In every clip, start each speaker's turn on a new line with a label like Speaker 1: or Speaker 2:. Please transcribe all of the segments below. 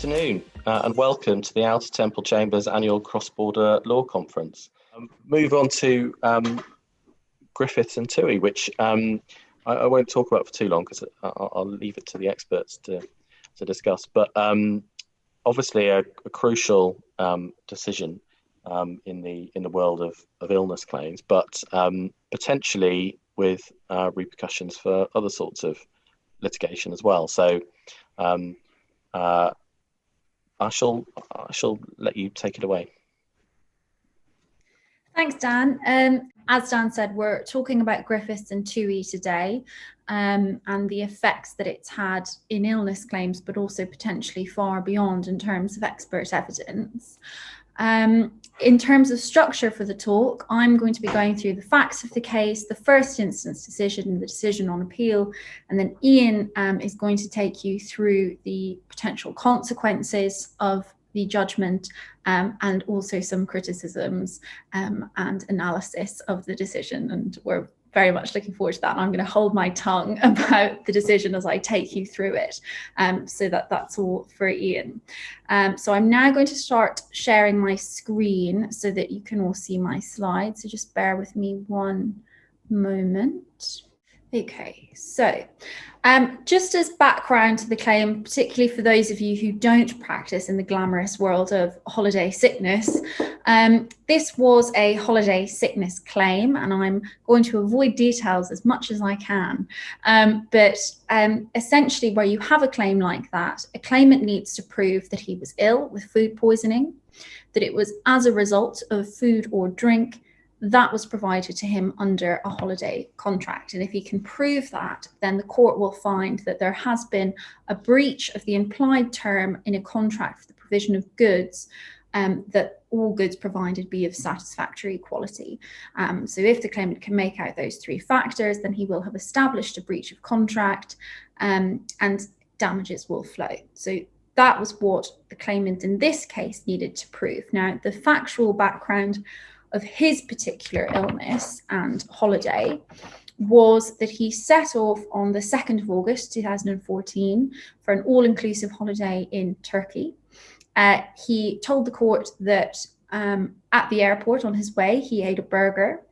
Speaker 1: afternoon and welcome to the Outer Temple Chambers annual cross-border law conference. Move on to Griffiths and TUI, which I won't talk about for too long because I'll leave it to the experts to discuss. But obviously a crucial decision in the world of illness claims, but potentially with repercussions for other sorts of litigation as well. So I shall let you take it away.
Speaker 2: Thanks, Dan. As Dan said, we're talking about Griffiths and TUI today and the effects that it's had in illness claims, but also potentially far beyond in terms of expert evidence. In terms of structure for the talk, I'm going to be going through the facts of the case, the first instance decision, the decision on appeal, and then Ian is going to take you through the potential consequences of the judgment and also some criticisms and analysis of the decision. And we're very much looking forward to that. And I'm going to hold my tongue about the decision as I take you through it, so that's all for Ian. So I'm now going to start sharing my screen so that you can all see my slides. So just bear with me one moment. Okay, so just as background to the claim, particularly for those of you who don't practice in the glamorous world of holiday sickness, this was a holiday sickness claim, and I'm going to avoid details as much as I can. But essentially, where you have a claim like that, a claimant needs to prove that he was ill with food poisoning, that it was as a result of food or drink that was provided to him under a holiday contract. And if he can prove that, then the court will find that there has been a breach of the implied term in a contract for the provision of goods, that all goods provided be of satisfactory quality. So if the claimant can make out those three factors, then he will have established a breach of contract, and damages will flow. So that was what the claimant in this case needed to prove. Now, the factual background of his particular illness and holiday was that he set off on the 2nd of August 2014 for an all-inclusive holiday in Turkey. He told the court that at the airport on his way, he ate a burger.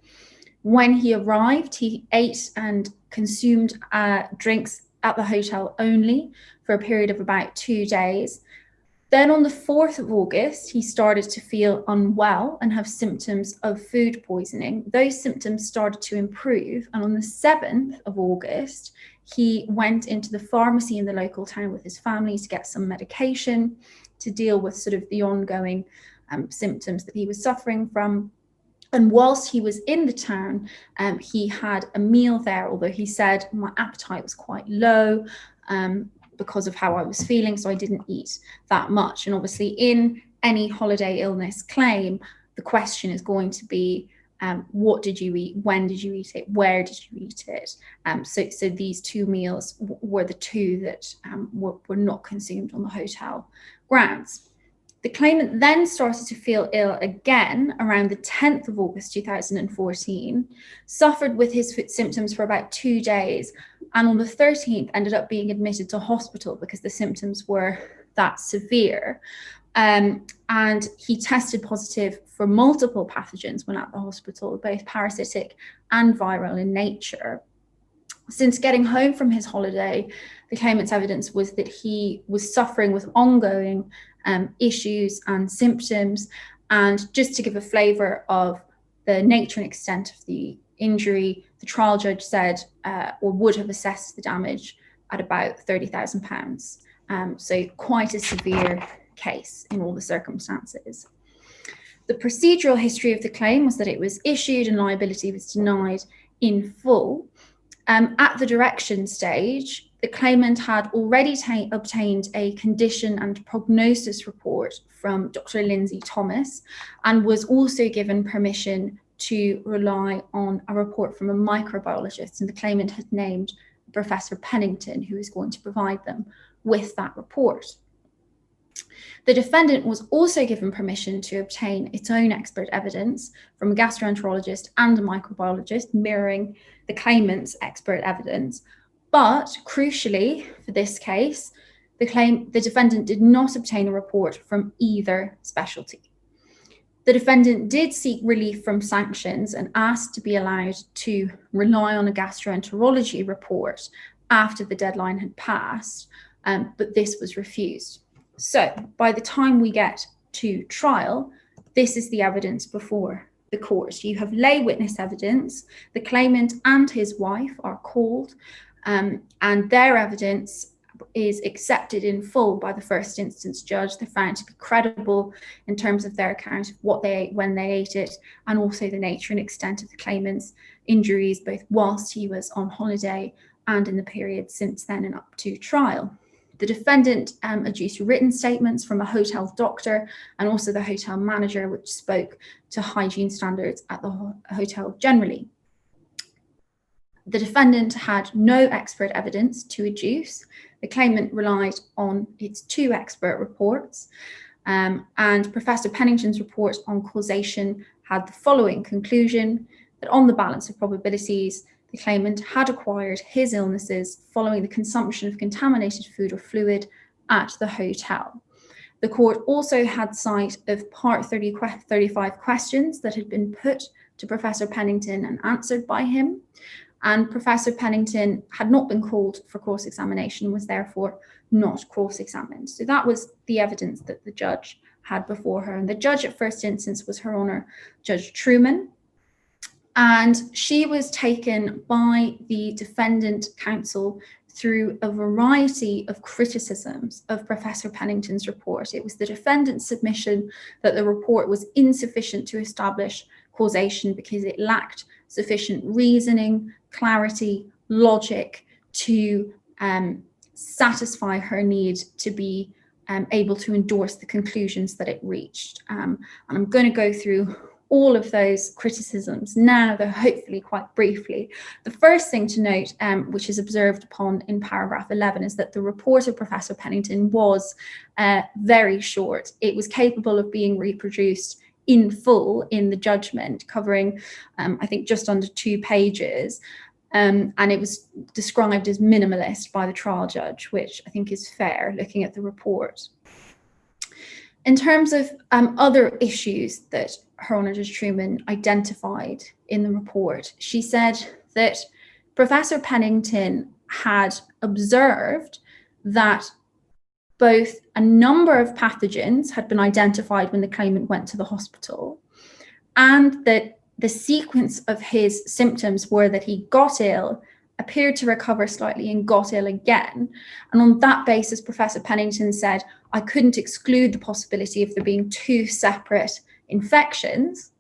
Speaker 2: When he arrived, he ate and consumed drinks at the hotel only for a period of about 2 days. Then on the 4th of August, he started to feel unwell and have symptoms of food poisoning. Those symptoms started to improve. And on the 7th of August, he went into the pharmacy in the local town with his family to get some medication to deal with sort of the ongoing symptoms that he was suffering from. And whilst he was in the town, he had a meal there, although he said, my appetite was quite low because of how I was feeling, so I didn't eat that much. And obviously in any holiday illness claim, the question is going to be, what did you eat? When did you eat it? Where did you eat it? So these two meals were the two that were not consumed on the hotel grounds. The claimant then started to feel ill again around the 10th of August 2014, suffered with his symptoms for about 2 days, and on the 13th ended up being admitted to hospital because the symptoms were that severe. And he tested positive for multiple pathogens when at the hospital, both parasitic and viral in nature. Since getting home from his holiday, the claimant's evidence was that he was suffering with ongoing issues and symptoms. And just to give a flavour of the nature and extent of the injury, the trial judge said or would have assessed the damage at about £30,000. So quite a severe case in all the circumstances. The procedural history of the claim was that it was issued and liability was denied in full. At the direction stage, the claimant had already obtained a condition and prognosis report from Dr. Lindsay Thomas and was also given permission to rely on a report from a microbiologist, and the claimant had named Professor Pennington, who is going to provide them with that report. The defendant was also given permission to obtain its own expert evidence from a gastroenterologist and a microbiologist, mirroring the claimant's expert evidence. But crucially for this case, the defendant did not obtain a report from either specialty. The defendant did seek relief from sanctions and asked to be allowed to rely on a gastroenterology report after the deadline had passed, but this was refused. So by the time we get to trial, this is the evidence before the court. You have lay witness evidence. The claimant and his wife are called, and their evidence is accepted in full by the first instance judge. They're found to be credible in terms of their account of what they ate, when they ate it, and also the nature and extent of the claimant's injuries, both whilst he was on holiday and in the period since then and up to trial. The defendant adduced written statements from a hotel doctor and also the hotel manager, which spoke to hygiene standards at the hotel generally. The defendant had no expert evidence to adduce. The claimant relied on its 2 expert reports, and Professor Pennington's report on causation had the following conclusion: that on the balance of probabilities, the claimant had acquired his illnesses following the consumption of contaminated food or fluid at the hotel. The court also had sight of Part 35 questions that had been put to Professor Pennington and answered by him. And Professor Pennington had not been called for cross-examination, was therefore not cross-examined. So that was the evidence that the judge had before her. And the judge at first instance was Her Honour Judge Truman. And she was taken by the defendant counsel through a variety of criticisms of Professor Pennington's report. It was the defendant's submission that the report was insufficient to establish causation because it lacked sufficient reasoning, clarity, logic to satisfy her need to be able to endorse the conclusions that it reached. And I'm going to go through all of those criticisms now, though hopefully quite briefly. The first thing to note, which is observed upon in paragraph 11, is that the report of Professor Pennington was very short. It was capable of being reproduced in full in the judgment, covering, I think, just under 2 pages. And it was described as minimalist by the trial judge, which I think is fair looking at the report. In terms of other issues that Her Honour Judge Truman identified in the report, she said that Professor Pennington had observed that both a number of pathogens had been identified when the claimant went to the hospital, and that the sequence of his symptoms were that he got ill, appeared to recover slightly, and got ill again. And on that basis, Professor Pennington said, I couldn't exclude the possibility of there being 2 separate infections,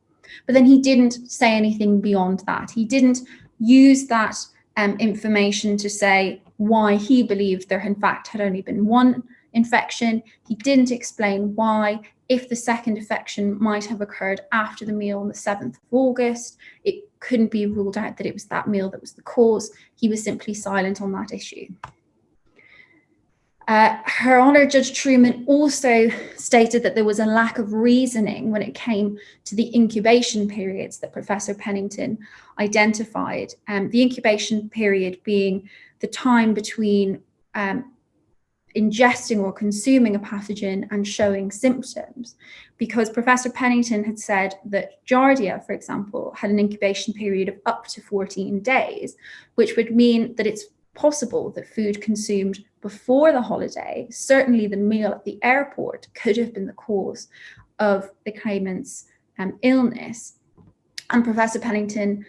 Speaker 2: but then he didn't say anything beyond that. He didn't use that information to say why he believed there in fact had only been 1 infection. He didn't explain why, if the second infection might have occurred after the meal on the 7th of August, it couldn't be ruled out that it was that meal that was the cause. He was simply silent on that issue. Her Honour Judge Truman also stated that there was a lack of reasoning when it came to the incubation periods that Professor Pennington identified. The incubation period being the time between ingesting or consuming a pathogen and showing symptoms, because Professor Pennington had said that Giardia, for example, had an incubation period of up to 14 days, which would mean that it's possible that food consumed before the holiday, certainly the meal at the airport, could have been the cause of the claimant's illness. And Professor Pennington,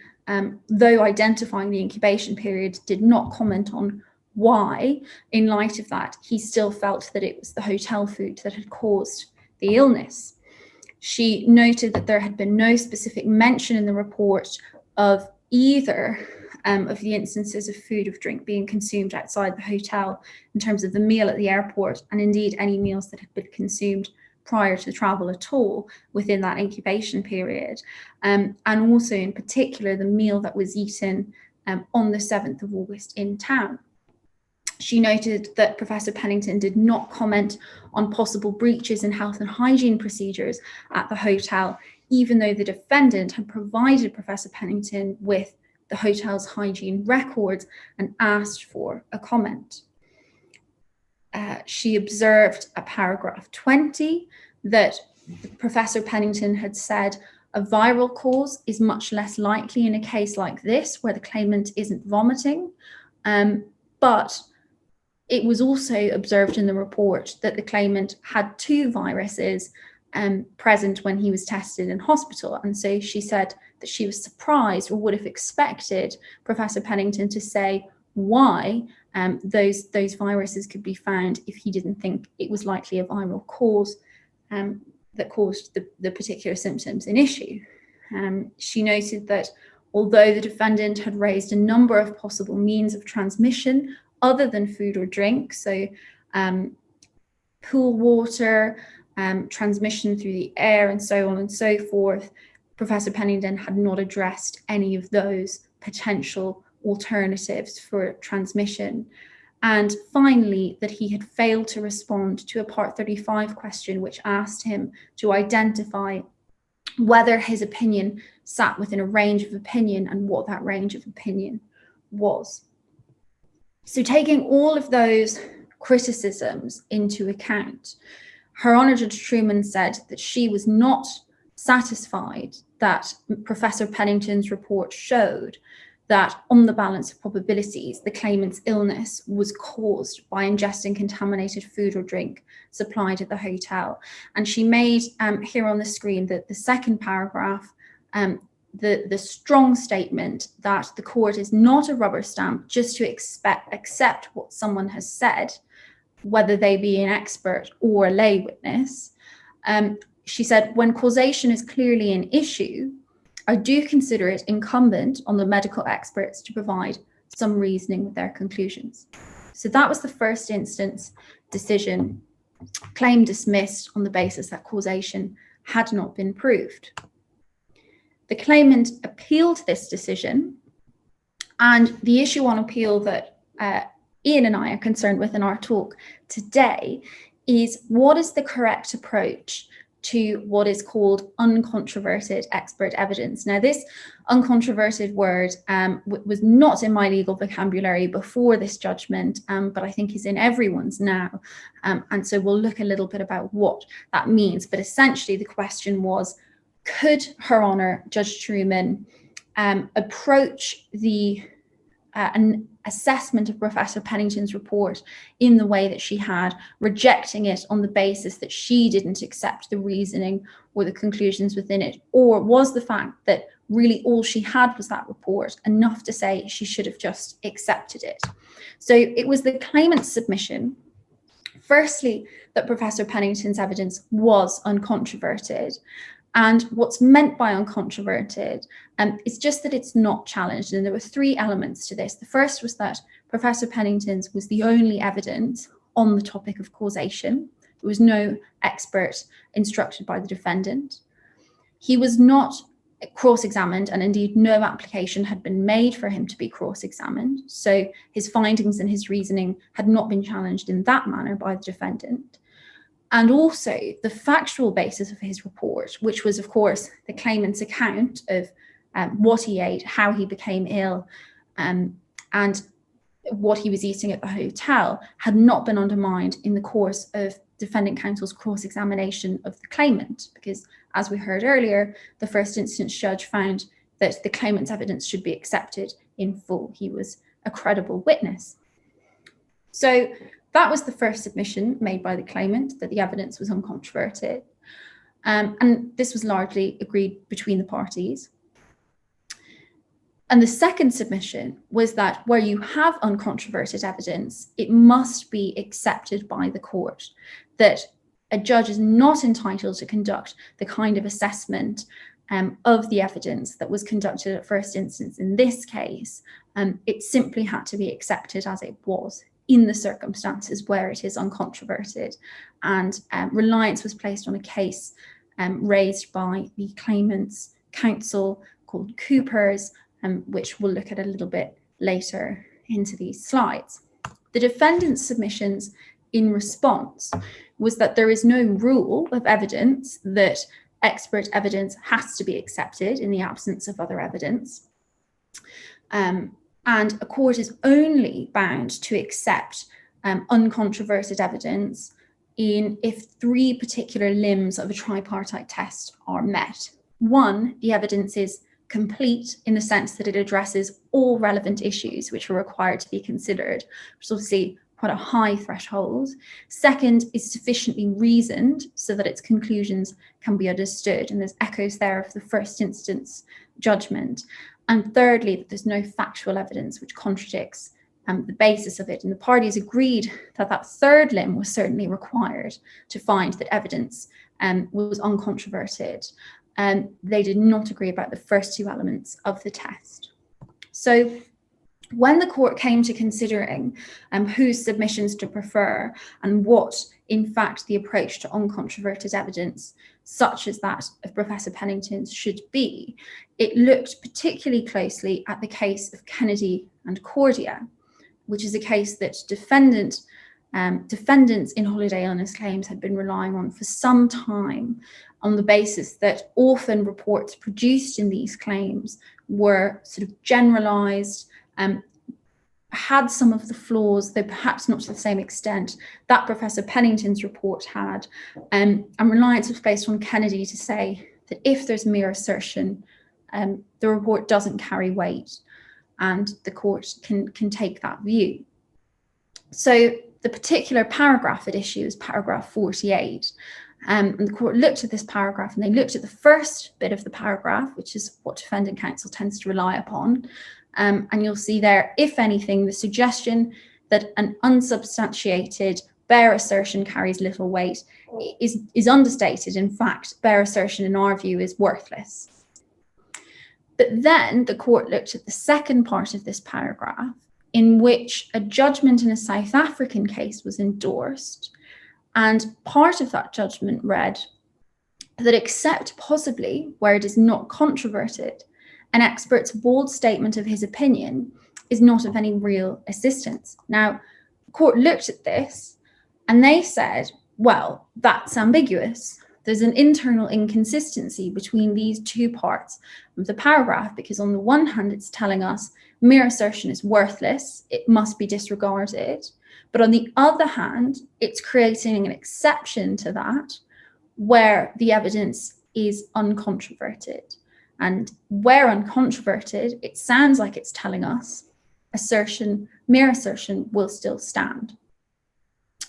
Speaker 2: though identifying the incubation period, did not comment on why. In light of that, he still felt that it was the hotel food that had caused the illness. She noted that there had been no specific mention in the report of either of the instances of food or drink being consumed outside the hotel in terms of the meal at the airport, and indeed any meals that had been consumed prior to travel at all within that incubation period. And also in particular, the meal that was eaten on the 7th of August in town. She noted that Professor Pennington did not comment on possible breaches in health and hygiene procedures at the hotel, even though the defendant had provided Professor Pennington with the hotel's hygiene records and asked for a comment. she observed at paragraph 20 that Professor Pennington had said a viral cause is much less likely in a case like this where the claimant isn't vomiting, but it was also observed in the report that the claimant had 2 viruses present when he was tested in hospital. And so she said that she was surprised, or would have expected Professor Pennington to say why those viruses could be found if he didn't think it was likely a viral cause that caused the particular symptoms in issue. She noted that although the defendant had raised a number of possible means of transmission other than food or drink, so pool water, transmission through the air, and so on and so forth, Professor Pennington had not addressed any of those potential alternatives for transmission. And finally, that he had failed to respond to a Part 35 question, which asked him to identify whether his opinion sat within a range of opinion and what that range of opinion was. So taking all of those criticisms into account, Her Honour Judge Truman said that she was not satisfied that Professor Pennington's report showed that on the balance of probabilities, the claimant's illness was caused by ingesting contaminated food or drink supplied at the hotel. And she made here on the screen that the second paragraph, the strong statement that the court is not a rubber stamp just to accept what someone has said, whether they be an expert or a lay witness. She said, when causation is clearly an issue, I do consider it incumbent on the medical experts to provide some reasoning with their conclusions. So that was the first instance decision, claim dismissed on the basis that causation had not been proved. The claimant appealed this decision, and the issue on appeal that Ian and I are concerned with in our talk today is what is the correct approach to what is called uncontroverted expert evidence. Now, this uncontroverted word was not in my legal vocabulary before this judgment, but I think is in everyone's now. And so we'll look a little bit about what that means. But essentially, the question was, could Her Honour Judge Truman approach an assessment of Professor Pennington's report in the way that she had, rejecting it on the basis that she didn't accept the reasoning or the conclusions within it? Or was the fact that really all she had was that report enough to say she should have just accepted it? So it was the claimant's submission, firstly, that Professor Pennington's evidence was uncontroverted. And what's meant by uncontroverted is just that it's not challenged. And there were 3 elements to this. The first was that Professor Pennington's was the only evidence on the topic of causation. There was no expert instructed by the defendant. He was not cross-examined, and indeed no application had been made for him to be cross-examined. So his findings and his reasoning had not been challenged in that manner by the defendant. And also the factual basis of his report, which was, of course, the claimant's account of what he ate, how he became ill, and what he was eating at the hotel, had not been undermined in the course of defendant counsel's cross-examination of the claimant, because, as we heard earlier, the first instance judge found that the claimant's evidence should be accepted in full. He was a credible witness. So that was the first submission made by the claimant, that the evidence was uncontroverted. And this was largely agreed between the parties. And the second submission was that where you have uncontroverted evidence, it must be accepted by the court, that a judge is not entitled to conduct the kind of assessment of the evidence that was conducted at first instance in this case. It simply had to be accepted as it was in the circumstances where it is uncontroverted. And reliance was placed on a case raised by the claimant's counsel called Cooper's, which we'll look at a little bit later into these slides. The defendant's submissions in response was that there is no rule of evidence that expert evidence has to be accepted in the absence of other evidence. And a court is only bound to accept uncontroverted evidence if three particular limbs of a tripartite test are met. One, the evidence is complete in the sense that it addresses all relevant issues which are required to be considered, which is obviously quite a high threshold. Second, is sufficiently reasoned so that its conclusions can be understood, and there's echoes there of the first instance judgment. And thirdly, that there's no factual evidence which contradicts the basis of it. And the parties agreed that that third limb was certainly required to find that evidence was uncontroverted. They did not agree about the first two elements of the test. So when the court came to considering whose submissions to prefer and what, in fact, the approach to uncontroverted evidence, such as that of Professor Pennington's, should be, it looked particularly closely at the case of Kennedy and Cordia, which is a case that defendants in holiday illness claims had been relying on for some time, on the basis that often reports produced in these claims were sort of generalized, had some of the flaws, though perhaps not to the same extent that Professor Pennington's report had, and reliance was placed on Kennedy to say that if there's mere assertion, the report doesn't carry weight, and the court can take that view. So the particular paragraph at issue is paragraph 48. And the court looked at this paragraph, and they looked at the first bit of the paragraph, which is what defendant counsel tends to rely upon. And you'll see there, if anything, the suggestion that an unsubstantiated bare assertion carries little weight is understated. In fact, bare assertion, in our view, is worthless. But then the court looked at the second part of this paragraph, in which a judgment in a South African case was endorsed. And part of that judgment read that, except possibly where it is not controverted, an expert's bald statement of his opinion is not of any real assistance. Now, the court looked at this and they said, well, that's ambiguous. There's an internal inconsistency between these two parts of the paragraph, because on the one hand, it's telling us mere assertion is worthless, it must be disregarded. But on the other hand, it's creating an exception to that where the evidence is uncontroverted. And where uncontroverted, it sounds like it's telling us mere assertion will still stand.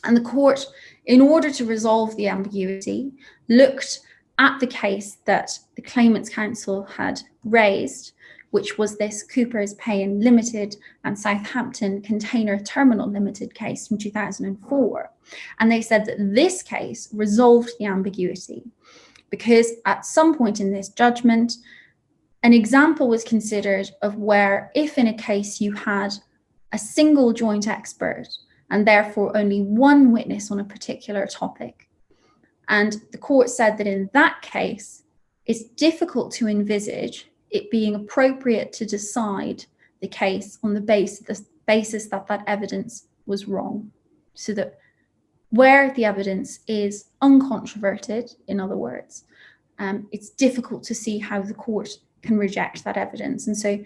Speaker 2: And the court, in order to resolve the ambiguity, looked at the case that the claimant's counsel had raised, which was this Cooper's Payn Limited and Southampton Container Terminal Limited case from 2004. And they said that this case resolved the ambiguity because at some point in this judgment, an example was considered of where, if in a case you had a single joint expert and therefore only one witness on a particular topic, and the court said that in that case, it's difficult to envisage it being appropriate to decide the case on the basis that that evidence was wrong. So that where the evidence is uncontroverted, in other words, it's difficult to see how the court can reject that evidence. And so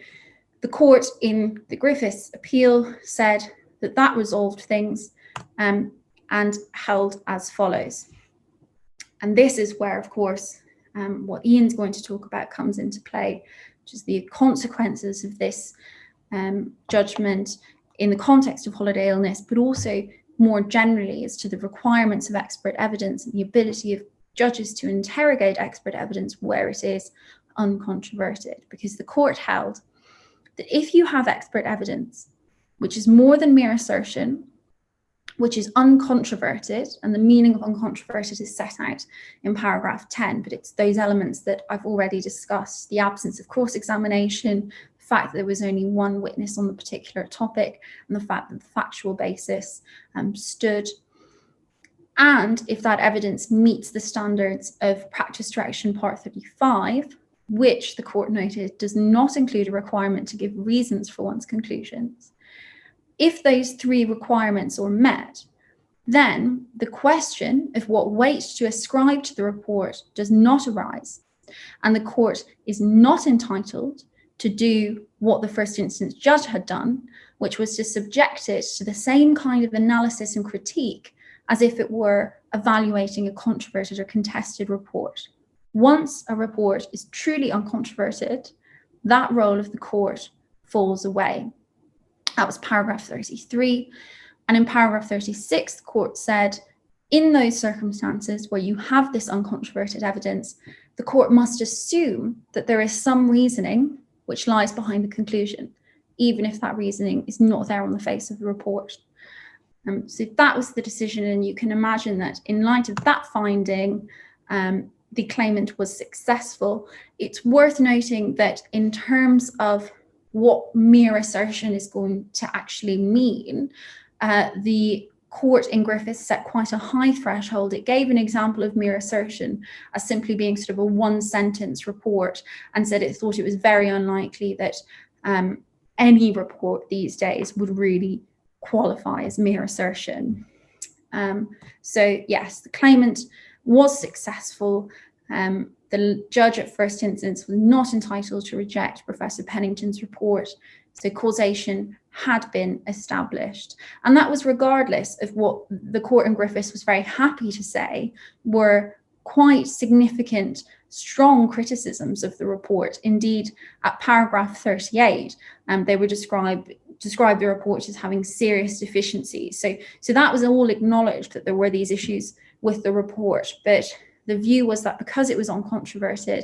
Speaker 2: the court in the Griffiths appeal said that that resolved things and held as follows. And this is where, of course, what Ian's going to talk about comes into play, which is the consequences of this judgment in the context of holiday illness, but also more generally as to the requirements of expert evidence and the ability of judges to interrogate expert evidence where it is uncontroverted. Because the court held that if you have expert evidence, which is more than mere assertion, which is uncontroverted, and the meaning of uncontroverted is set out in paragraph 10, but it's those elements that I've already discussed: the absence of cross-examination, the fact that there was only one witness on the particular topic, and the fact that the factual basis stood. And if that evidence meets the standards of Practice Direction Part 35, which the court noted does not include a requirement to give reasons for one's conclusions, if those three requirements are met, then the question of what weight to ascribe to the report does not arise, and the court is not entitled to do what the first instance judge had done, which was to subject it to the same kind of analysis and critique as if it were evaluating a controverted or contested report. Once a report is truly uncontroverted, that role of the court falls away. That was paragraph 33. And in paragraph 36, the court said, in those circumstances where you have this uncontroverted evidence, the court must assume that there is some reasoning which lies behind the conclusion, even if that reasoning is not there on the face of the report. So that was the decision, and you can imagine that in light of that finding, the claimant was successful. It's worth noting that in terms of what mere assertion is going to actually mean, the court in Griffiths set quite a high threshold. It gave an example of mere assertion as simply being sort of a one-sentence report, and said it thought it was very unlikely that any report these days would really qualify as mere assertion. So yes, the claimant was successful. The judge at first instance was not entitled to reject Professor Pennington's report, so causation had been established. And that was regardless of what the court in Griffiths was very happy to say were quite significant, strong criticisms of the report. Indeed, at paragraph 38, they would describe the report as having serious deficiencies. So that was all acknowledged, that there were these issues with the report, but the view was that because it was uncontroverted,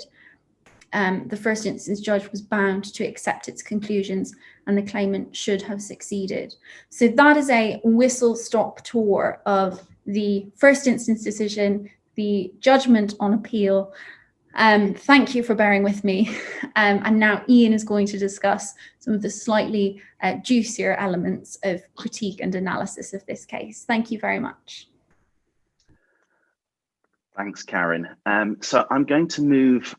Speaker 2: the first instance judge was bound to accept its conclusions, and the claimant should have succeeded. So that is a whistle-stop tour of the first instance decision, the judgment on appeal. Thank you for bearing with me. And now Ian is going to discuss some of the slightly juicier elements of critique and analysis of this case. Thank you very much.
Speaker 3: Thanks, Carin. So I'm going to move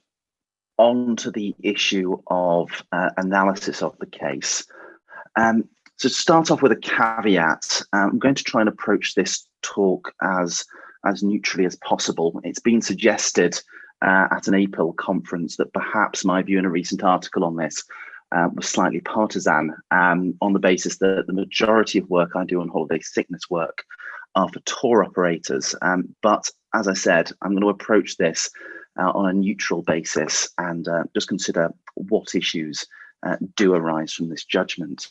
Speaker 3: on to the issue of analysis of the case. To start off with a caveat, I'm going to try and approach this talk as neutrally as possible. It's been suggested at an APIL conference that perhaps my view in a recent article on this was slightly partisan, on the basis that the majority of work I do on holiday sickness work are for tour operators. But as I said, I'm going to approach this on a neutral basis and just consider what issues do arise from this judgment.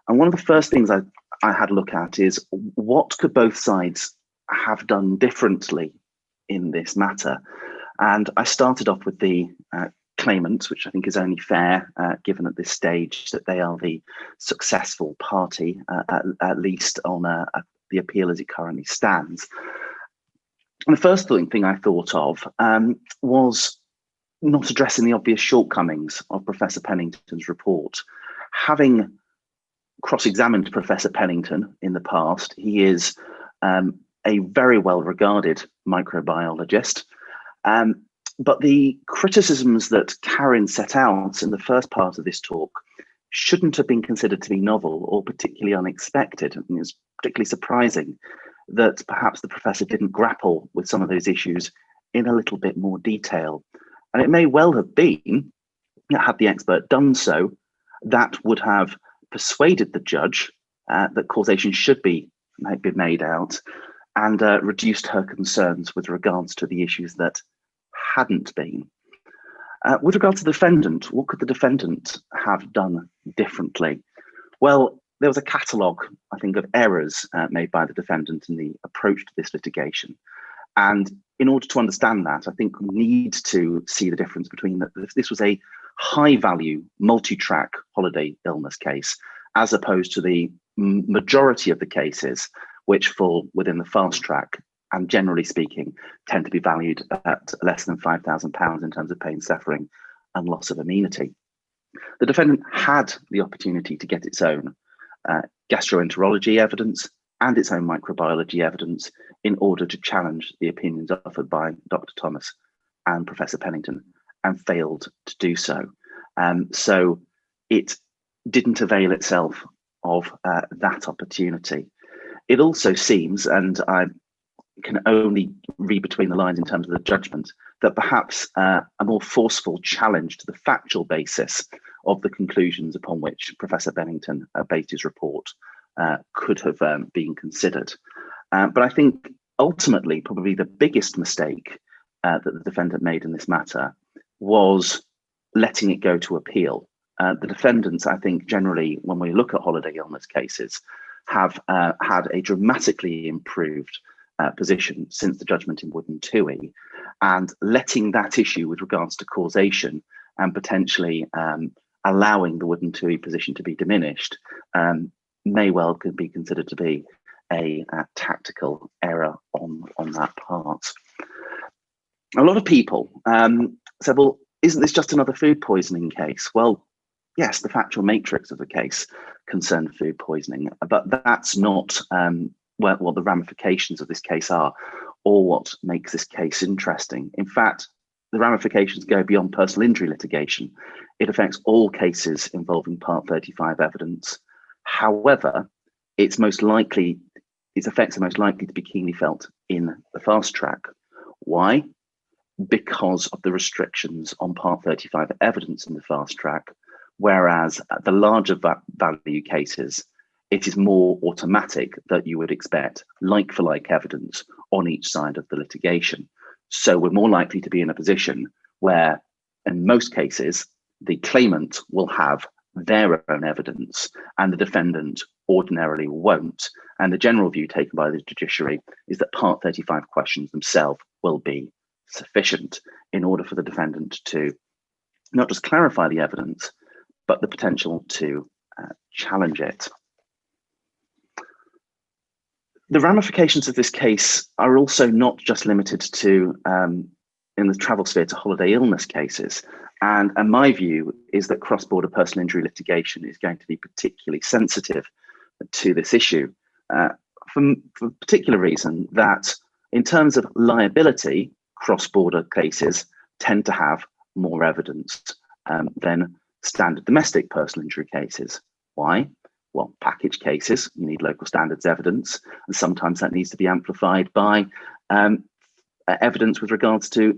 Speaker 3: And one of the first things I had a look at is what could both sides have done differently in this matter. And I started off with the claimants, which I think is only fair, given at this stage that they are the successful party, at least on the appeal as it currently stands. And the first thing I thought of was not addressing the obvious shortcomings of Professor Pennington's report. Having cross-examined Professor Pennington in the past, he is a very well-regarded microbiologist. But the criticisms that Carin set out in the first part of this talk shouldn't have been considered to be novel or particularly unexpected. I mean, it's particularly surprising that perhaps the professor didn't grapple with some of those issues in a little bit more detail. And it may well have been, had the expert done so, that would have persuaded the judge that causation should be made out, and reduced her concerns with regards to the issues that hadn't been. With regard to the defendant, what could the defendant have done differently? Well, there was a catalogue, I think, of errors made by the defendant in the approach to this litigation. And in order to understand that, I think we need to see the difference between this was a high-value, multi-track holiday illness case, as opposed to the majority of the cases which fall within the fast track and, generally speaking, tend to be valued at less than £5,000 in terms of pain, suffering, and loss of amenity. The defendant had the opportunity to get its own gastroenterology evidence and its own microbiology evidence in order to challenge the opinions offered by Dr. Thomas and Professor Pennington, and failed to do so. So it didn't avail itself of that opportunity. It also seems, and I can only read between the lines in terms of the judgment, that perhaps a more forceful challenge to the factual basis of the conclusions upon which Professor Bennington based his report could have been considered. But I think ultimately, probably the biggest mistake that the defendant made in this matter was letting it go to appeal. The defendants, I think, generally, when we look at holiday illness cases, have had a dramatically improved position since the judgment in Wood and TUI, and letting that issue with regards to causation and potentially allowing the Wood and TUI position to be diminished may well could be considered to be a tactical error on that part. A lot of people said, well, isn't this just another food poisoning case? Well, yes, the factual matrix of the case concerned food poisoning, but that's not what the ramifications of this case are, or what makes this case interesting. In fact, the ramifications go beyond personal injury litigation. It affects all cases involving Part 35 evidence. However, its effects are most likely to be keenly felt in the fast track. Why? Because of the restrictions on Part 35 evidence in the fast track, whereas the larger value cases, it is more automatic that you would expect like-for-like evidence on each side of the litigation. So we're more likely to be in a position where, in most cases, the claimant will have their own evidence and the defendant ordinarily won't. And the general view taken by the judiciary is that Part 35 questions themselves will be sufficient in order for the defendant to not just clarify the evidence, but the potential to challenge it. The ramifications of this case are also not just limited to, in the travel sphere, to holiday illness cases. And my view is that cross-border personal injury litigation is going to be particularly sensitive to this issue for a particular reason that in terms of liability, cross-border cases tend to have more evidence than standard domestic personal injury cases. Why? Well, package cases, you need local standards evidence, and sometimes that needs to be amplified by evidence with regards to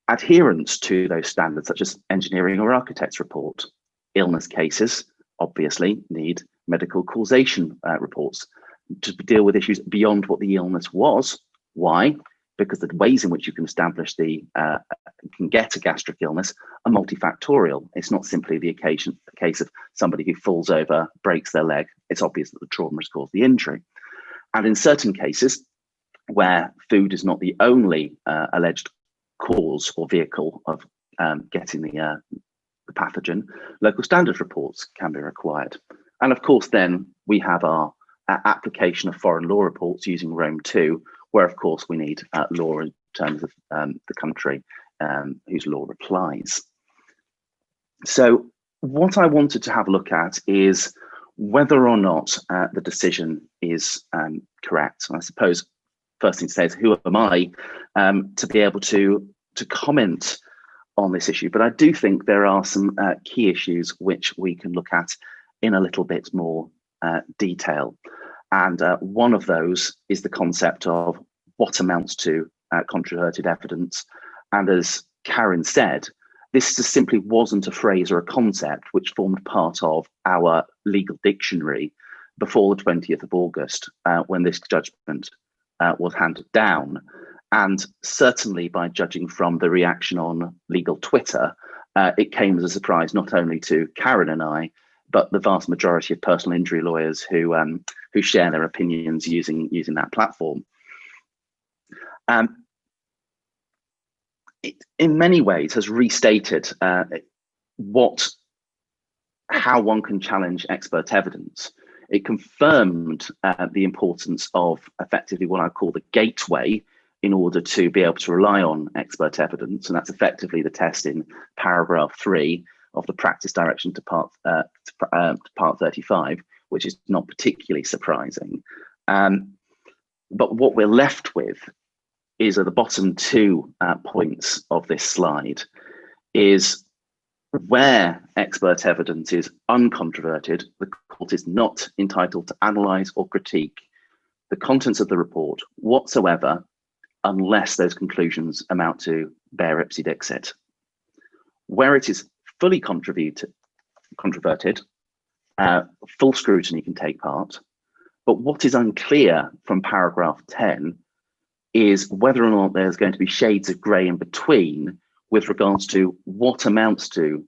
Speaker 3: adherence to those standards, such as engineering or architect's report. Illness cases obviously need medical causation reports to deal with issues beyond what the illness was. Why? Because the ways in which you can establish can get a gastric illness are multifactorial. It's not simply the case of somebody who falls over, breaks their leg. It's obvious that the trauma has caused the injury. And in certain cases, where food is not the only alleged cause or vehicle of getting the pathogen, local standards reports can be required. And of course, then we have our application of foreign law reports using Rome 2, where of course we need law in terms of the country whose law applies. So what I wanted to have a look at is whether or not the decision is correct. And I suppose first thing to say is, who am I to be able to comment on this issue? But I do think there are some key issues which we can look at in a little bit more detail. And one of those is the concept of what amounts to controverted evidence. And as Carin said, this just simply wasn't a phrase or a concept which formed part of our legal dictionary before the 20th of August, when this judgment was handed down. And certainly by judging from the reaction on legal Twitter, it came as a surprise not only to Carin and I, but the vast majority of personal injury lawyers who share their opinions using that platform. It, in many ways, has restated how one can challenge expert evidence. It confirmed the importance of effectively what I call the gateway in order to be able to rely on expert evidence, and that's effectively the test in paragraph 3 of the practice direction to part 35, which is not particularly surprising. But what we're left with is, at the bottom 2 points of this slide, is where expert evidence is uncontroverted, the court is not entitled to analyse or critique the contents of the report whatsoever, unless those conclusions amount to bare ipsi dixit. Where it is fully controverted, controverted. Full scrutiny can take part. But what is unclear from paragraph 10 is whether or not there's going to be shades of grey in between with regards to what amounts to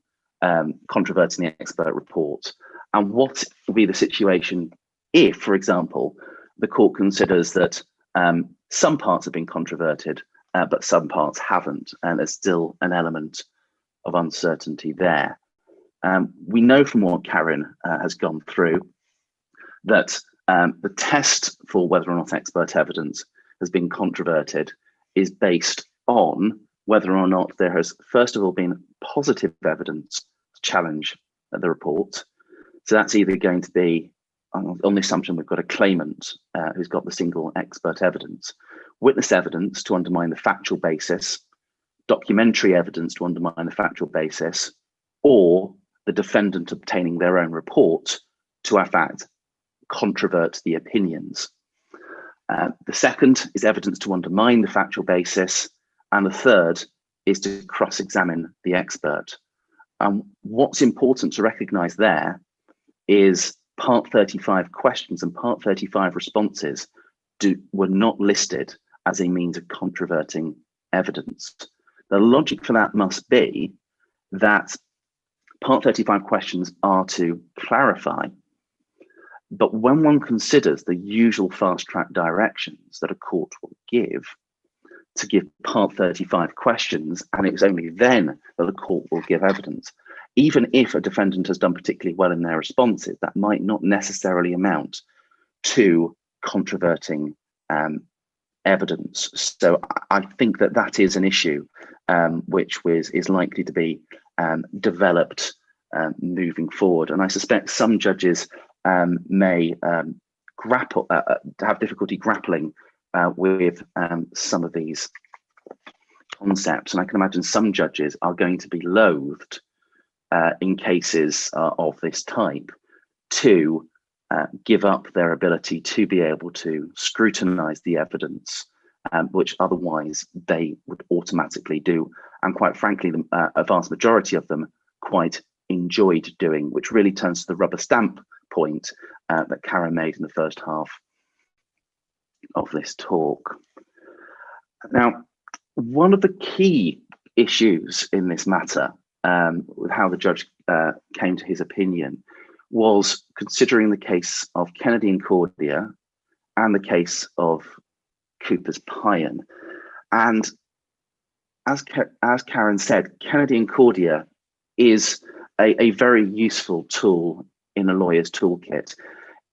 Speaker 3: controverting the expert report, and what will be the situation if, for example, the court considers that some parts have been controverted, but some parts haven't, and there's still an element of uncertainty there. We know from what Carin has gone through that the test for whether or not expert evidence has been controverted is based on whether or not there has, first of all, been positive evidence to challenge the report. So that's either going to be, on the assumption we've got a claimant who's got the single expert evidence, witness evidence to undermine the factual basis, documentary evidence to undermine the factual basis, or the defendant obtaining their own report to, in fact, controvert the opinions. The second is evidence to undermine the factual basis, and the third is to cross-examine the expert. What's important to recognise there is Part 35 questions and Part 35 responses were not listed as a means of controverting evidence. The logic for that must be that Part 35 questions are to clarify, but when one considers the usual fast-track directions that a court will give to give Part 35 questions, and it's only then that the court will give evidence, even if a defendant has done particularly well in their responses, that might not necessarily amount to controverting evidence. So I think that that is an issue which is likely to be developed moving forward. And I suspect some judges may have difficulty grappling with some of these concepts. And I can imagine some judges are going to be loathed in cases of this type to give up their ability to be able to scrutinize the evidence, which otherwise they would automatically do. And quite frankly, a vast majority of them quite enjoyed doing, which really turns to the rubber stamp point that Carin made in the first half of this talk. Now, one of the key issues in this matter, with how the judge came to his opinion, was considering the case of Kennedy and Cordia and the case of Cooper's Pion. And as Carin said, Kennedy and Cordia is a very useful tool in a lawyer's toolkit,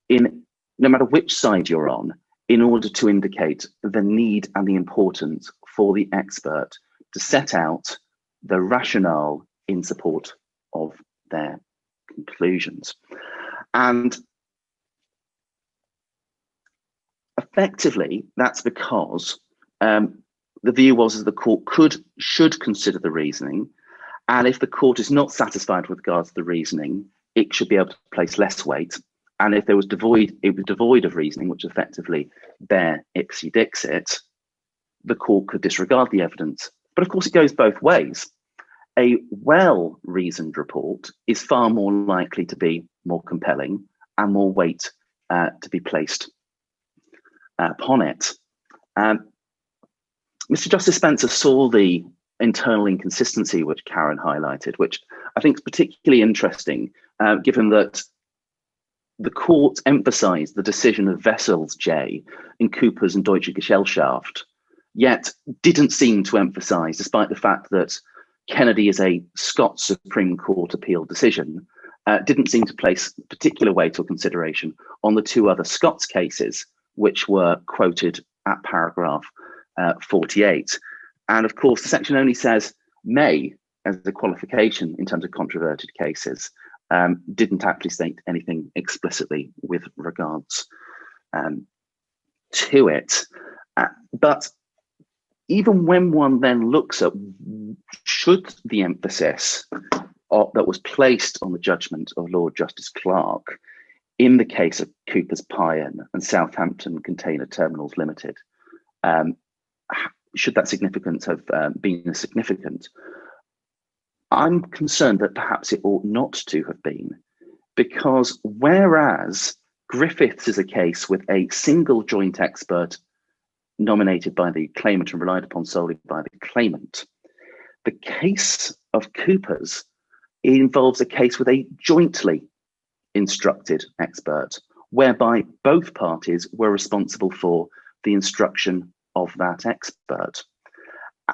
Speaker 3: no matter which side you're on, in order to indicate the need and the importance for the expert to set out the rationale in support of their conclusions. And effectively, that's because the view was that the court should consider the reasoning, and if the court is not satisfied with regards to the reasoning, it should be able to place less weight. And if it was devoid of reasoning, which effectively bare ipsy dixit, the court could disregard the evidence. But of course, it goes both ways. A well-reasoned report is far more likely to be more compelling and more weight to be placed upon it. Mr. Justice Spencer saw the internal inconsistency which Carin highlighted, which I think is particularly interesting, given that the court emphasised the decision of Wessels J in Cooper's and Deutsche Gesellschaft, yet didn't seem to emphasise, despite the fact that Kennedy is a Scots Supreme Court appeal decision, didn't seem to place particular weight or consideration on the two other Scots cases, which were quoted at paragraph 48. And of course, the section only says may as a qualification in terms of controverted cases, didn't actually state anything explicitly with regards to it. But even when one then looks at should the emphasis that was placed on the judgment of Lord Justice Clarke in the case of Cooper's Pion and Southampton Container Terminals Limited, should that significance have been significant? I'm concerned that perhaps it ought not to have been, because whereas Griffiths is a case with a single joint expert nominated by the claimant and relied upon solely by the claimant, the case of Cooper's involves a case with a jointly instructed expert, whereby both parties were responsible for the instruction of that expert.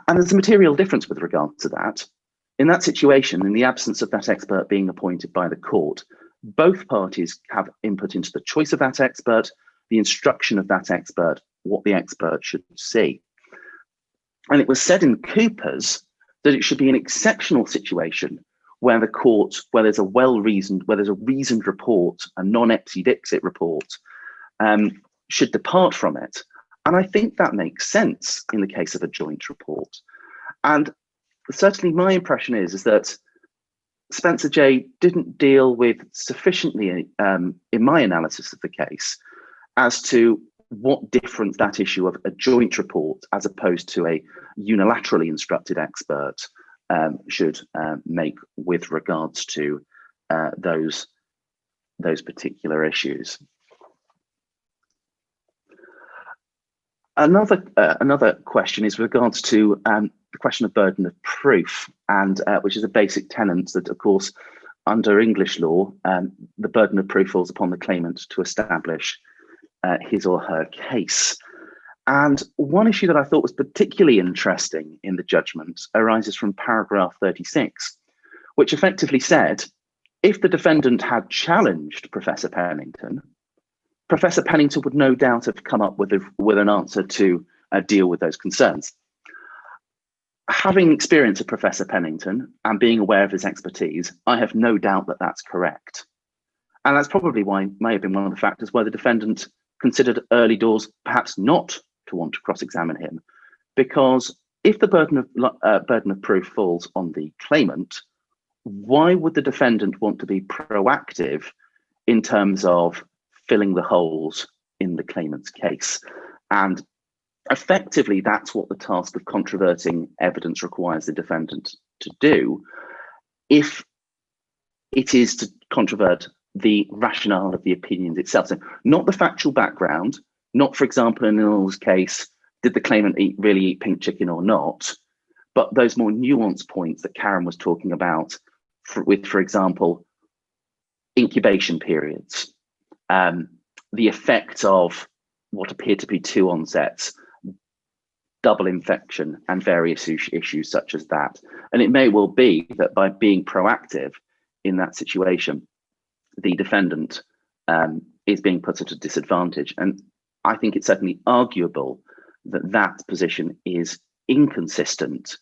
Speaker 3: And there's a material difference with regard to that. In that situation, in the absence of that expert being appointed by the court, both parties have input into the choice of that expert, the instruction of that expert, what the expert should see. And it was said in Cooper's that it should be an exceptional situation where the court, where there's a reasoned report, a non-exit report, should depart from it. And I think that makes sense in the case of a joint report. And certainly my impression is that Spencer J didn't deal with sufficiently in my analysis of the case as to what difference that issue of a joint report as opposed to a unilaterally instructed expert should make with regards to those particular issues. Another question is with regards to the question of burden of proof, and which is a basic tenet that, of course, under English law, the burden of proof falls upon the claimant to establish his or her case. And one issue that I thought was particularly interesting in the judgment arises from paragraph 36, which effectively said, if the defendant had challenged Professor Pennington would no doubt have come up with an answer to deal with those concerns. Having experience of Professor Pennington and being aware of his expertise, I have no doubt that that's correct. And that's probably may have been one of the factors why the defendant considered early doors perhaps not to want to cross-examine him, because if the burden of proof falls on the claimant, why would the defendant want to be proactive in terms of filling the holes in the claimant's case? And effectively, that's what the task of controverting evidence requires the defendant to do, if it is to controvert the rationale of the opinions itself. So not the factual background, not, for example, in Neil's case, did the claimant really eat pink chicken or not, but those more nuanced points that Carin was talking about, for example, incubation periods, the effect of what appear to be two onsets, double infection, and various issues such as that. And it may well be that by being proactive in that situation, the defendant is being put at a disadvantage. And I think it's certainly arguable that that position is inconsistent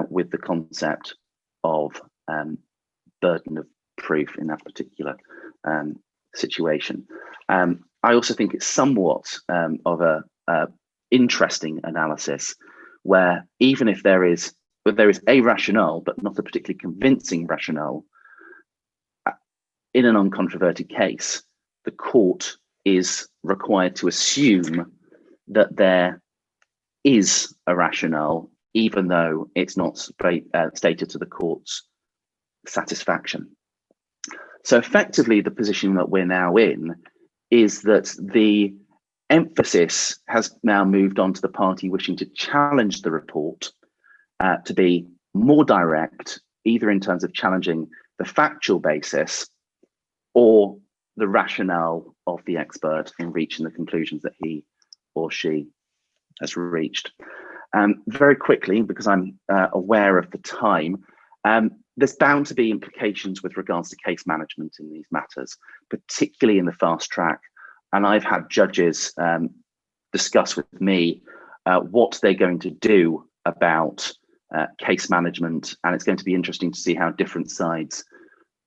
Speaker 3: with the concept of burden of proof in that particular situation. I also think it's somewhat of a interesting analysis where even if there is a rationale, but not a particularly convincing rationale, in an uncontroverted case, the court is required to assume that there is a rationale, even though it's not stated to the court's satisfaction. So effectively, the position that we're now in is that the emphasis has now moved on to the party wishing to challenge the report to be more direct, either in terms of challenging the factual basis or the rationale of the expert in reaching the conclusions that he or she has reached. Very quickly, because I'm aware of the time, there's bound to be implications with regards to case management in these matters, particularly in the fast track. And I've had judges discuss with me what they're going to do about case management, and it's going to be interesting to see how different sides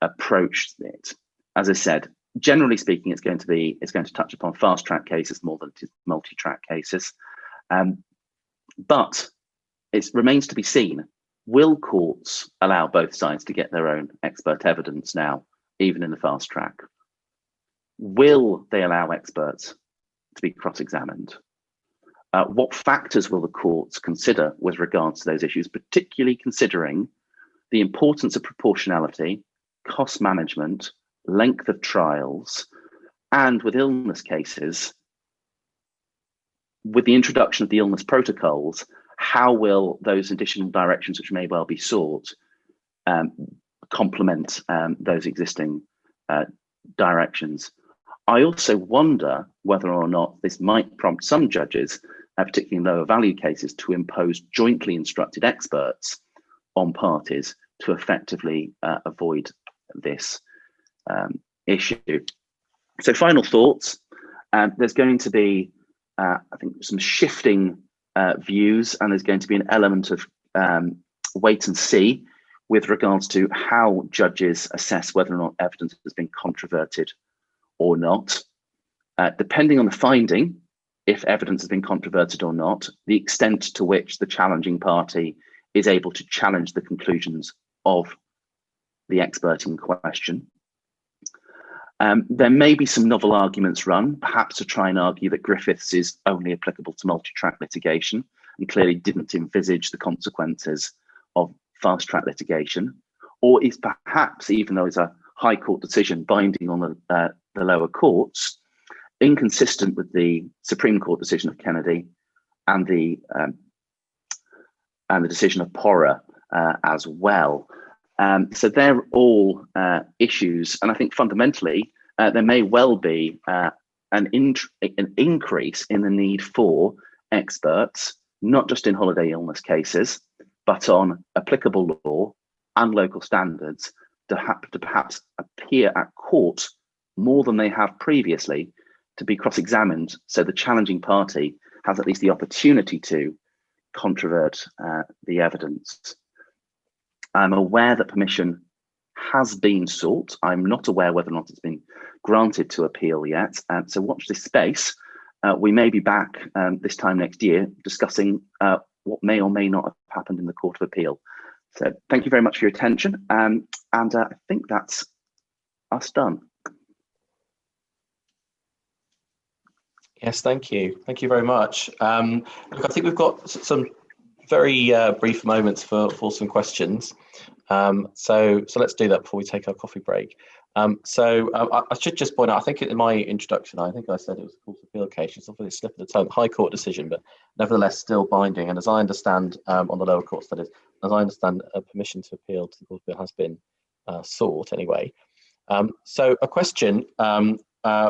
Speaker 3: approach it. As I said, generally speaking, it's going to touch upon fast track cases more than multi-track cases. But it remains to be seen, will courts allow both sides to get their own expert evidence now, even in the fast track? Will they allow experts to be cross-examined? What factors will the courts consider with regards to those issues, particularly considering the importance of proportionality, cost management, length of trials, and with illness cases, with the introduction of the illness protocols, how will those additional directions which may well be sought complement those existing directions? I also wonder whether or not this might prompt some judges, particularly in lower value cases, to impose jointly instructed experts on parties to effectively avoid this issue. So final thoughts, there's going to be, I think, some shifting views, and there's going to be an element of wait and see with regards to how judges assess whether or not evidence has been controverted or not. Depending on the finding, if evidence has been controverted or not, the extent to which the challenging party is able to challenge the conclusions of the expert in question. There may be some novel arguments run, perhaps to try and argue that Griffiths is only applicable to multi-track litigation and clearly didn't envisage the consequences of fast-track litigation, or is perhaps, even though it's a High Court decision binding on the lower courts, inconsistent with the Supreme Court decision of Kennedy and the decision of Porra as well. So they're all issues, and I think fundamentally there may well be an increase in the need for experts, not just in holiday illness cases, but on applicable law and local standards to perhaps appear at court more than they have previously, to be cross-examined, so the challenging party has at least the opportunity to controvert the evidence. I'm aware that permission has been sought. I'm not aware whether or not it's been granted to appeal yet. So watch this space. We may be back this time next year discussing what may or may not have happened in the Court of Appeal. So thank you very much for your attention. And I think that's us done.
Speaker 1: Yes, thank you. Thank you very much. Look, I think we've got some very brief moments for some questions. So let's do that before we take our coffee break. I should just point out, I think in my introduction, I think I said it was a Court of Appeal case. It's obviously a slip of the tongue, High Court decision, but nevertheless still binding. And as I understand, on the lower courts, that is, as I understand, permission to appeal to the Court of Appeal has been sought anyway. So a question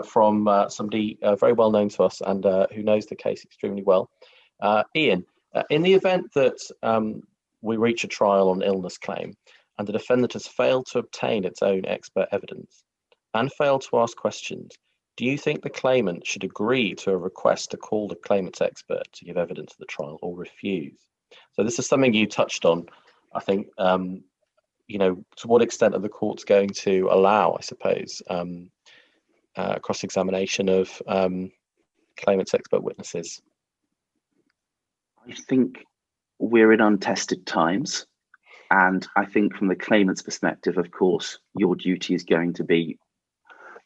Speaker 1: from somebody very well known to us and who knows the case extremely well. Ian, in the event that we reach a trial on illness claim and the defendant has failed to obtain its own expert evidence and failed to ask questions, do you think the claimant should agree to a request to call the claimant's expert to give evidence at the trial or refuse? So this is something you touched on, I think, you know, to what extent are the courts going to allow, I suppose, cross-examination of claimant's expert witnesses?
Speaker 3: I think we're in untested times, and I think from the claimant's perspective, of course, your duty is going to be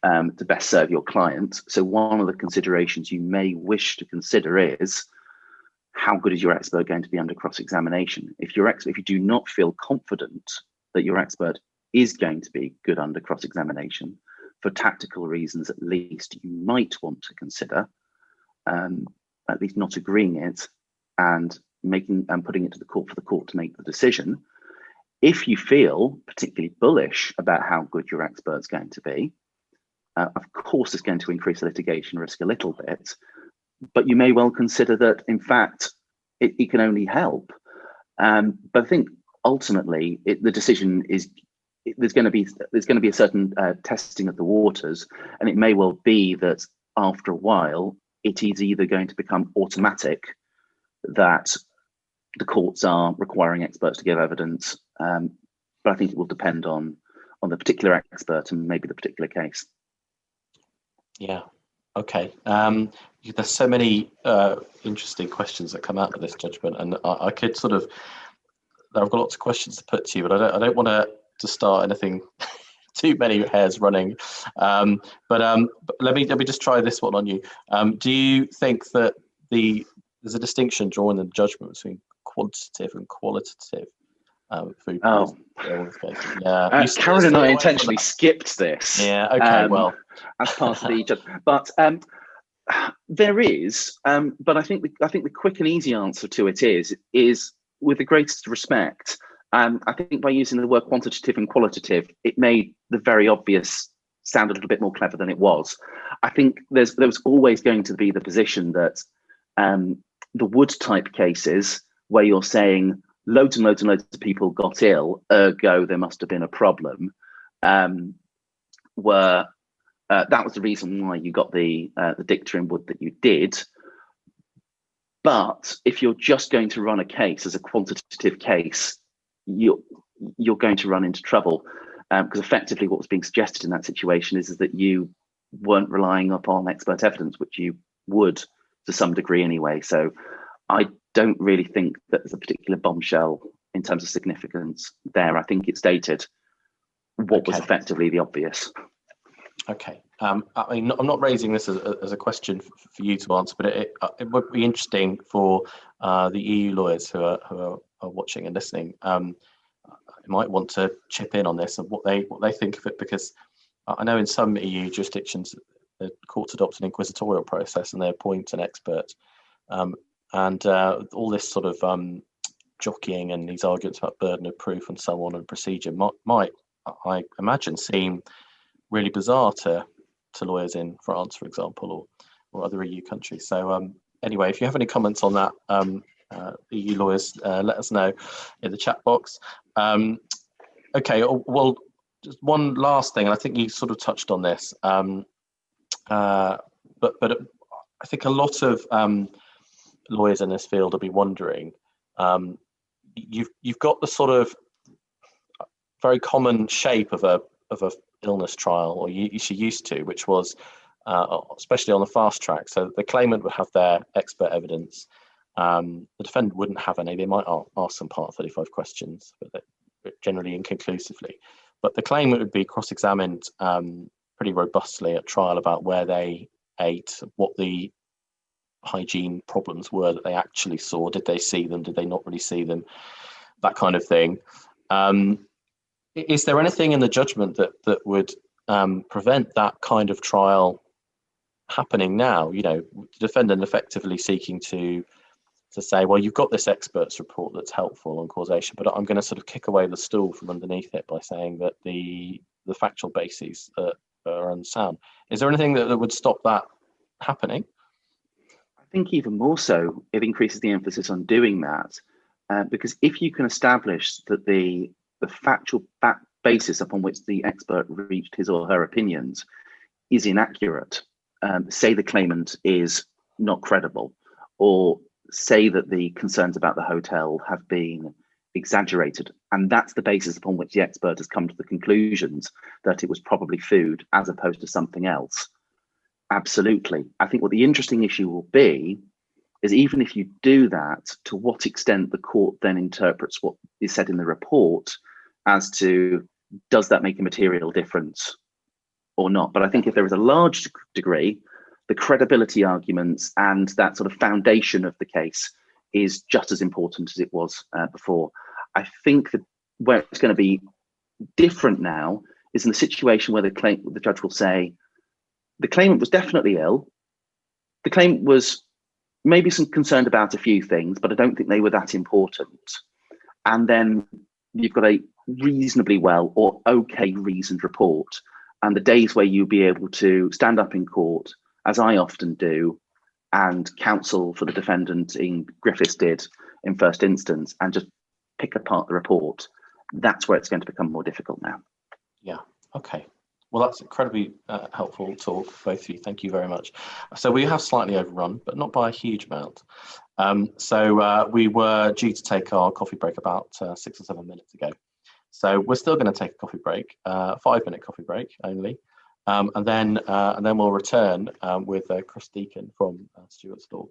Speaker 3: to best serve your client. So one of the considerations you may wish to consider is, how good is your expert going to be under cross-examination? If you do not feel confident that your expert is going to be good under cross-examination, for tactical reasons at least, you might want to consider at least not agreeing it and putting it to the court for the court to make the decision. If you feel particularly bullish about how good your expert's going to be, of course it's going to increase the litigation risk a little bit, but you may well consider that in fact it can only help. But I think ultimately the decision is there's going to be a certain testing of the waters, and it may well be that after a while it is either going to become automatic that the courts are requiring experts to give evidence, but I think it will depend on the particular expert and maybe the particular case. Yeah.
Speaker 1: Okay. There's so many interesting questions that come out of this judgment, and I could sort of, I've got lots of questions to put to you, but I don't want to start anything too many hairs running. But let me just try this one on you. Do you think that there's a distinction drawn in the judgment between quantitative and qualitative food illness cases. Yeah,
Speaker 3: Carin and I intentionally skipped this.
Speaker 1: Yeah. Okay. Well,
Speaker 3: as part of the but there is, but I think the quick and easy answer to it is with the greatest respect. I think by using the word quantitative and qualitative, it made the very obvious sound a little bit more clever than it was. I think there was always going to be the position that the Wood type cases where you're saying loads and loads and loads of people got ill, ergo there must have been a problem, were that was the reason why you got the dicta in Wood that you did. But if you're just going to run a case as a quantitative case, you're going to run into trouble, because effectively what was being suggested in that situation is that you weren't relying upon expert evidence, which you would to some degree anyway. So I don't really think that there's a particular bombshell in terms of significance there. I think it stated what was effectively the obvious.
Speaker 1: Okay. I mean, I'm not raising this as a question for you to answer, but it would be interesting for the EU lawyers who are watching and listening. Might want to chip in on this and what they think of it, because I know in some EU jurisdictions the courts adopt an inquisitorial process and they appoint an expert, and all this sort of jockeying and these arguments about burden of proof and so on and procedure might I imagine seem really bizarre to lawyers in France, for example, or other EU countries. So anyway, if you have any comments on that, EU lawyers, let us know in the chat box. Okay, well, just one last thing, and I think you sort of touched on this, but I think a lot of lawyers in this field will be wondering. You've got the sort of very common shape of a illness trial, or you used to, which was especially on the fast track. So the claimant would have their expert evidence. The defendant wouldn't have any. They might ask some Part 35 questions, but generally inconclusively. But the claimant would be cross-examined pretty robustly at trial about where they ate, what the hygiene problems were that they actually saw. Did they see them? Did they not really see them? That kind of thing. Is there anything in the judgment that would prevent that kind of trial happening now? You know, the defendant effectively seeking to say, well, you've got this expert's report that's helpful on causation, but I'm going to sort of kick away the stool from underneath it by saying that the factual bases are unsound. Is there anything that would stop that happening?
Speaker 3: I think even more so, it increases the emphasis on doing that, because if you can establish that the factual basis upon which the expert reached his or her opinions is inaccurate, say the claimant is not credible, or say that the concerns about the hotel have been exaggerated, and that's the basis upon which the expert has come to the conclusions that it was probably food as opposed to something else. Absolutely. I think what the interesting issue will be is, even if you do that, to what extent the court then interprets what is said in the report as to, does that make a material difference or not? But I think if there is a large degree, the credibility arguments and that sort of foundation of the case is just as important as it was before. I think that where it's going to be different now is in the situation where the judge will say, the claimant was definitely ill. The claimant was maybe some concerned about a few things, but I don't think they were that important. And then you've got a reasonably well or okay reasoned report. And the days where you'll be able to stand up in court, as I often do, and counsel for the defendant in Griffiths did in first instance, and just pick apart the report, that's where it's going to become more difficult now.
Speaker 1: Yeah, okay. Well, that's incredibly helpful talk, both of you. Thank you very much. So we have slightly overrun, but not by a huge amount. So we were due to take our coffee break about 6 or 7 minutes ago. So we're still going to take a coffee break, 5-minute coffee break only. And then we'll return with Chris Deacon from Stewart's Law.